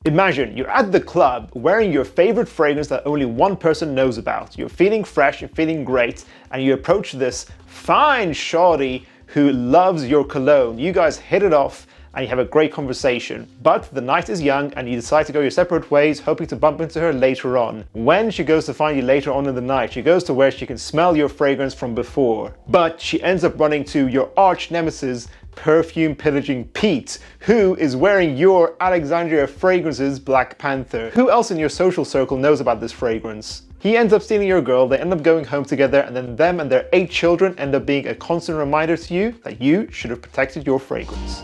Imagine you're at the club wearing your favorite fragrance that only one person knows about. You're feeling fresh, you're feeling great, and you approach this fine shawty who loves your cologne. You guys hit it off and you have a great conversation. But the night is young and you decide to go your separate ways, hoping to bump into her later on. When she goes to find you later on in the night, she goes to where she can smell your fragrance from before. But she ends up running to your arch nemesis, Perfume pillaging Pete, who is wearing your Alexandria fragrances Black Panther. Who else in your social circle knows about this fragrance? He ends up stealing your girl, they end up going home together, and then them and their 8 children end up being a constant reminder to you that you should have protected your fragrance.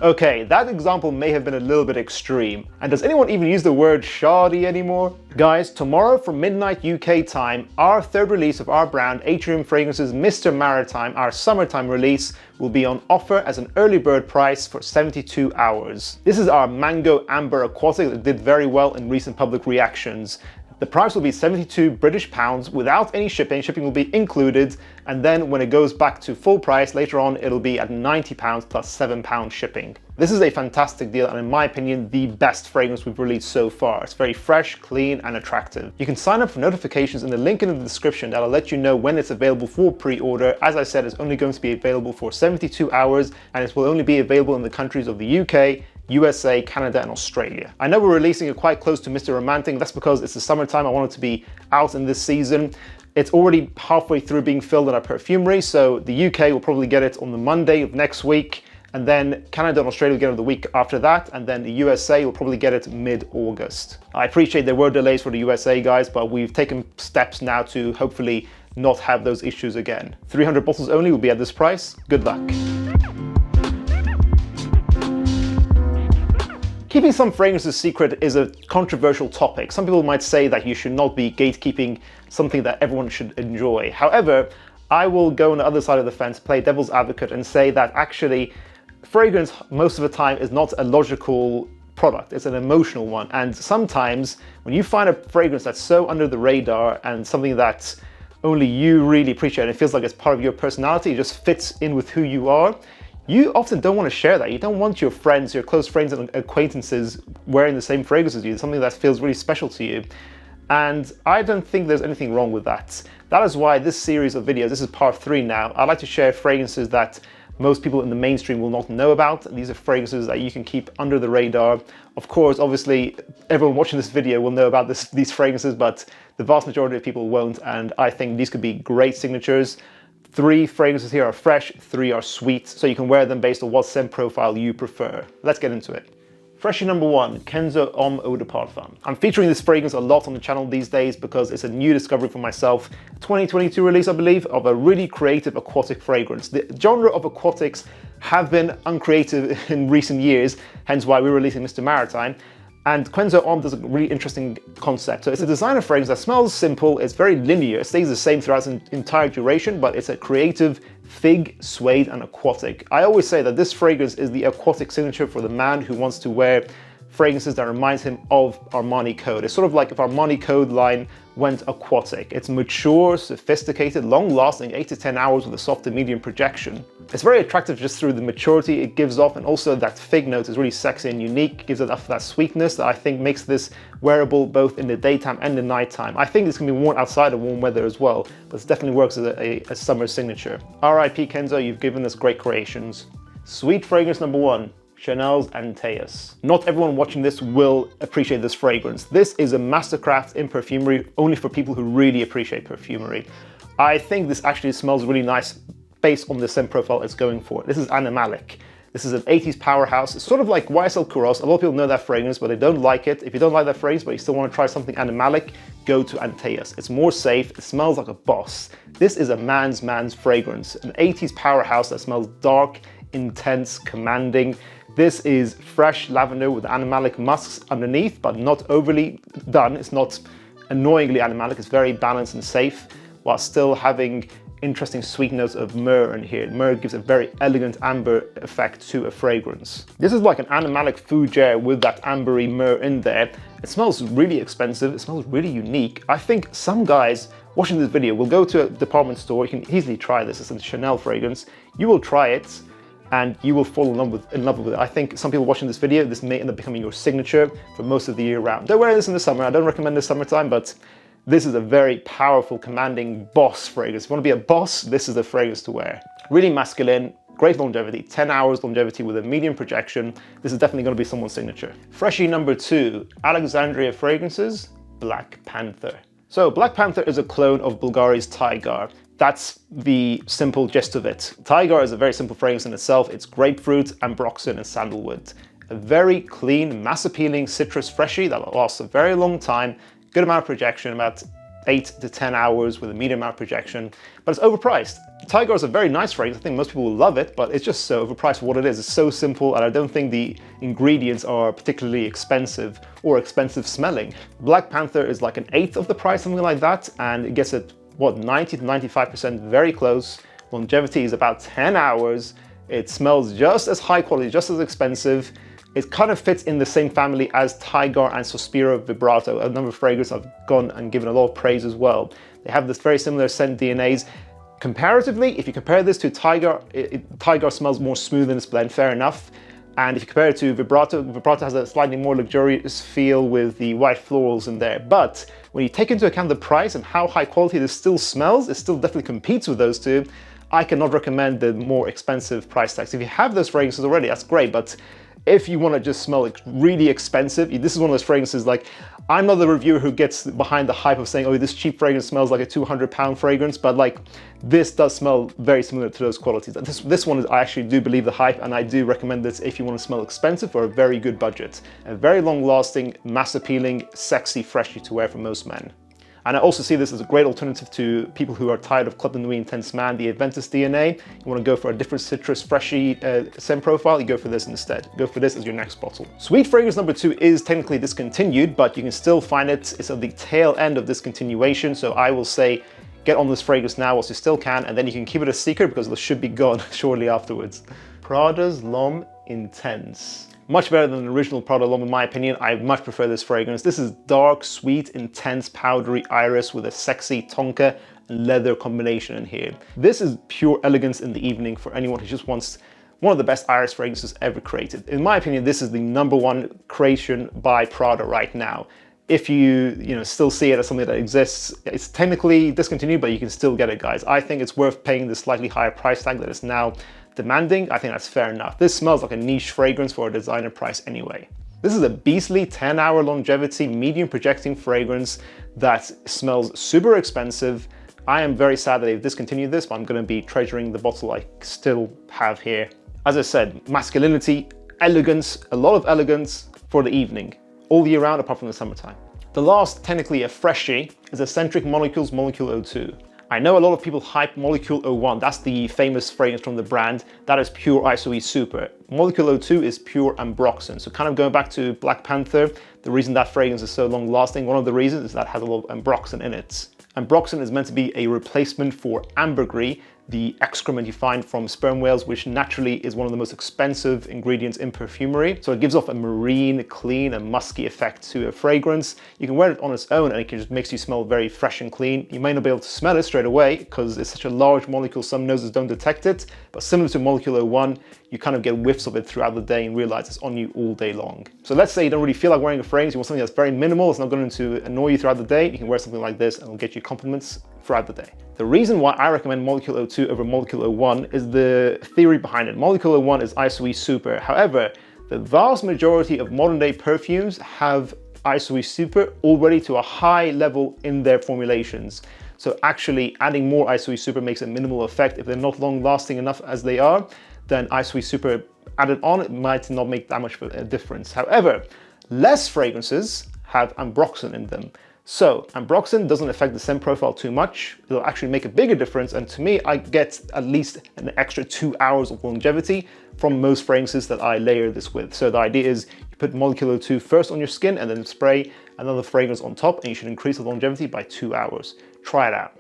Okay, that example may have been a little bit extreme. And does anyone even use the word shoddy anymore? Guys, tomorrow from midnight UK time, our third release of our brand, Atrium Fragrances Mr Maritime, our summertime release, will be on offer as an early bird price for 72 hours. This is our Mango Amber Aquatic that did very well in recent public reactions. The price will be £72 without any shipping. Shipping will be included, and then when it goes back to full price later on, it'll be at £90 plus £7 shipping. This is a fantastic deal and in my opinion, the best fragrance we've released so far. It's very fresh, clean and attractive. You can sign up for notifications in the link in the description that'll let you know when it's available for pre-order. As I said, it's only going to be available for 72 hours and it will only be available in the countries of the UK, USA, Canada and Australia. I know we're releasing it quite close to Mr Romantic. That's because it's the summertime. I want it to be out in this season. It's already halfway through being filled in our perfumery, so the UK will probably get it on the Monday of next week, and then Canada and Australia will get it the week after that, and then the USA will probably get it mid-August. I appreciate there were delays for the USA guys, but we've taken steps now to hopefully not have those issues again. 300 bottles only will be at this price. Good luck. Keeping some fragrances secret is a controversial topic. Some people might say that you should not be gatekeeping something that everyone should enjoy. However, I will go on the other side of the fence, play devil's advocate and say that actually fragrance most of the time is not a logical product, it's an emotional one. And sometimes when you find a fragrance that's so under the radar and something that only you really appreciate and it feels like it's part of your personality, it just fits in with who you are, you often don't want to share that. You don't want your friends, your close friends and acquaintances wearing the same fragrance as you. It's something that feels really special to you. And I don't think there's anything wrong with that. That is why this series of videos, this is part 3 now, I like to share fragrances that most people in the mainstream will not know about. These are fragrances that you can keep under the radar. Of course, obviously, everyone watching this video will know about these fragrances, but the vast majority of people won't. And I think these could be great signatures. 3 fragrances here are fresh, 3 are sweet, so you can wear them based on what scent profile you prefer. Let's get into it. Freshie number 1, Kenzo Homme EDP. I'm featuring this fragrance a lot on the channel these days because it's a new discovery for myself. 2022 release, I believe, of a really creative aquatic fragrance. The genre of aquatics have been uncreative in recent years, hence why we're releasing Mr Maritime. And Kenzo Homme does a really interesting concept. So it's a designer fragrance that smells simple, it's very linear, it stays the same throughout its entire duration, but it's a creative fig, suede and aquatic. I always say that this fragrance is the aquatic signature for the man who wants to wear fragrances that reminds him of Armani Code. It's sort of like if Armani Code line went aquatic. It's mature, sophisticated, long-lasting, 8 to 10 hours with a soft to medium projection. It's very attractive just through the maturity it gives off, and also that fig note is really sexy and unique, gives it that sweetness that I think makes this wearable both in the daytime and the nighttime. I think this can be worn outside of warm weather as well, but it definitely works as a summer signature. R.I.P. Kenzo, you've given us great creations. Sweet fragrance number 1. Chanel's Antaeus. Not everyone watching this will appreciate this fragrance. This is a mastercraft in perfumery, only for people who really appreciate perfumery. I think this actually smells really nice based on the scent profile it's going for. This is animalic. This is an 80s powerhouse. It's sort of like YSL Kuros. A lot of people know that fragrance, but they don't like it. If you don't like that fragrance, but you still want to try something animalic, go to Antaeus. It's more safe. It smells like a boss. This is a man's fragrance. An 80s powerhouse that smells dark, intense, commanding. This is fresh lavender with animalic musks underneath, but not overly done. It's not annoyingly animalic. It's very balanced and safe, while still having interesting sweet notes of myrrh in here. Myrrh gives a very elegant amber effect to a fragrance. This is like an animalic fougere with that ambery myrrh in there. It smells really expensive. It smells really unique. I think some guys watching this video will go to a department store. You can easily try this. It's a Chanel fragrance. You will try it and you will fall in love with it. I think some people watching this video, this may end up becoming your signature for most of the year round. Don't wear this in the summer. I don't recommend this summertime, but this is a very powerful, commanding boss fragrance. If you want to be a boss, this is the fragrance to wear. Really masculine, great longevity, 10 hours longevity with a medium projection. This is definitely going to be someone's signature. Freshie number 2, Alexandria Fragrances, Black Panther. So Black Panther is a clone of Bulgari's Tiger. That's the simple gist of it. Tiger is a very simple fragrance in itself. It's grapefruit, ambroxan, and sandalwood. A very clean, mass-appealing citrus freshie that lasts a very long time, good amount of projection, about 8 to 10 hours with a medium amount of projection, but it's overpriced. Tiger is a very nice fragrance. I think most people will love it, but it's just so overpriced for what it is. It's so simple, and I don't think the ingredients are particularly expensive or expensive smelling. Black Panther is like an eighth of the price, something like that, and it gets it, what, 90 to 95%, very close. Longevity is about 10 hours. It smells just as high quality, just as expensive. It kind of fits in the same family as Tiger and Sospiro Vibrato, a number of fragrances I've gone and given a lot of praise as well. They have this very similar scent DNAs. Comparatively, if you compare this to Tiger, Tiger smells more smooth in its blend, fair enough. And if you compare it to Vibrato, Vibrato has a slightly more luxurious feel with the white florals in there. But when you take into account the price and how high quality this still smells, it still definitely competes with those two. I cannot recommend the more expensive price tags. If you have those fragrances already, that's great, but if you want to just smell really expensive, this is one of those fragrances, like, I'm not the reviewer who gets behind the hype of saying, oh, this cheap fragrance smells like a 200-pound fragrance, but like, this does smell very similar to those qualities. This one is, I actually do believe the hype, and I do recommend this if you want to smell expensive for a very good budget. A very long-lasting, mass-appealing, sexy freshie to wear for most men. And I also see this as a great alternative to people who are tired of Club de Nuit Intense Man, the Adventus DNA. You want to go for a different citrus, freshy scent profile, you go for this instead. Go for this as your next bottle. Sweet fragrance number 2 is technically discontinued, but you can still find it. It's at the tail end of discontinuation, so I will say get on this fragrance now whilst you still can, and then you can keep it a secret because it should be gone shortly afterwards. Prada's L'Homme Intense. Much better than the original Prada L'Homme in my opinion. I much prefer this fragrance. This is dark, sweet, intense, powdery iris with a sexy tonka and leather combination in here. This is pure elegance in the evening for anyone who just wants one of the best iris fragrances ever created. In my opinion, this is the #1 creation by Prada right now. If you still see it as something that exists, it's technically discontinued, but you can still get it, guys. I think it's worth paying the slightly higher price tag that is now demanding. I think that's fair enough. This smells like a niche fragrance for a designer price anyway. This is a beastly 10-hour longevity, medium projecting fragrance that smells super expensive. I am very sad that they've discontinued this, but I'm going to be treasuring the bottle I still have here. As I said, masculinity, elegance, a lot of elegance for the evening, all year round apart from the summertime. The last, technically a freshie, is Escentric Molecules Molecule 02. I know a lot of people hype Molecule 01, that's the famous fragrance from the brand. That is pure ISOE Super. Molecule 02 is pure Ambroxan. So kind of going back to Black Panther, the reason that fragrance is so long lasting, one of the reasons is that it has a lot of Ambroxan in it. Ambroxan is meant to be a replacement for ambergris, the excrement you find from sperm whales, which naturally is one of the most expensive ingredients in perfumery. So it gives off a marine, clean and musky effect to a fragrance. You can wear it on its own and it just makes you smell very fresh and clean. You may not be able to smell it straight away because it's such a large molecule, some noses don't detect it, but similar to Molecule 01, you kind of get whiffs of it throughout the day and realize it's on you all day long. So let's say you don't really feel like wearing a fragrance, you want something that's very minimal, it's not going to annoy you throughout the day, you can wear something like this and it'll get you compliments throughout the day. The reason why I recommend Molecule 02 over Molecule 01 is the theory behind it. Molecule 01 is ISOE Super. However, the vast majority of modern day perfumes have ISOE Super already to a high level in their formulations. So actually adding more ISOE Super makes a minimal effect. If they're not long lasting enough as they are, then ISOE Super added on, it might not make that much of a difference. However, less fragrances have Ambroxan in them. So Ambroxan doesn't affect the scent profile too much. It'll actually make a bigger difference. And to me, I get at least an extra 2 hours of longevity from most fragrances that I layer this with. So the idea is you put Molecule 02 first on your skin and then spray another fragrance on top and you should increase the longevity by 2 hours. Try it out.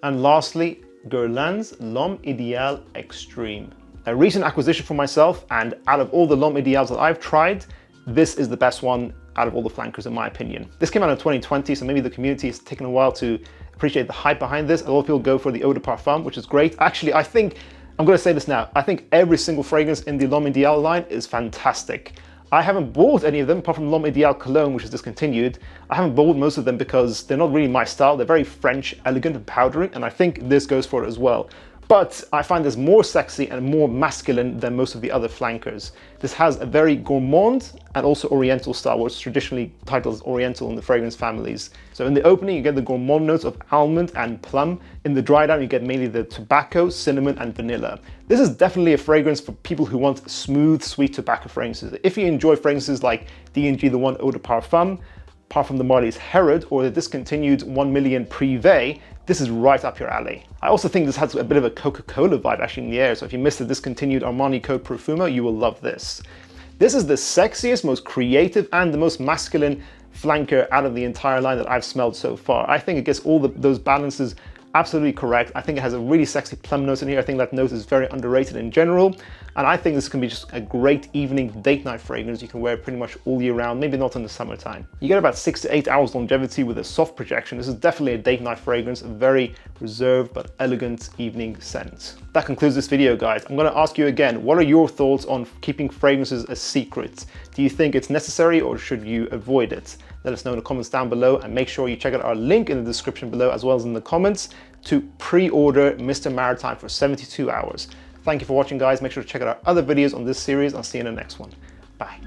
And lastly, Guerlain's L'Homme Ideal Extreme. A recent acquisition for myself, and out of all the L'Homme Ideals that I've tried, this is the best one out of all the flankers in my opinion. This came out in 2020, so maybe the community has taken a while to appreciate the hype behind this. A lot of people go for the Eau de Parfum, which is great. Actually, I think I'm going to say this now. I think every single fragrance in the L'Homme Ideal line is fantastic. I haven't bought any of them apart from L'Homme Ideal Cologne, which is discontinued. I haven't bought most of them because they're not really my style. They're very French, elegant and powdery, and I think this goes for it as well. But I find this more sexy and more masculine than most of the other flankers. This has a very gourmand and also oriental style, what's traditionally titled as oriental in the fragrance families. So in the opening, you get the gourmand notes of almond and plum. In the dry down, you get mainly the tobacco, cinnamon, and vanilla. This is definitely a fragrance for people who want smooth, sweet tobacco fragrances. If you enjoy fragrances like D&G The One Eau de Parfum, Parfum de Marly's Herod, or the discontinued 1 Million Privé, this is right up your alley. I also think this has a bit of a Coca-Cola vibe actually in the air, so if you missed the discontinued Armani Code Profumo, you will love this. This is the sexiest, most creative, and the most masculine flanker out of the entire line that I've smelled so far. I think it gets all those balances absolutely correct. I think it has a really sexy plum note in here. I think that note is very underrated in general. And I think this can be just a great evening date night fragrance. You can wear it pretty much all year round, maybe not in the summertime. You get about 6 to 8 hours longevity with a soft projection. This is definitely a date night fragrance, a very reserved but elegant evening scent. That concludes this video, guys. I'm going to ask you again, what are your thoughts on keeping fragrances a secret? Do you think it's necessary or should you avoid it? Let us know in the comments down below, and make sure you check out our link in the description below as well as in the comments to pre-order Mr Maritime for 72 hours. Thank you for watching, guys. Make sure to check out our other videos on this series. I'll see you in the next one. Bye.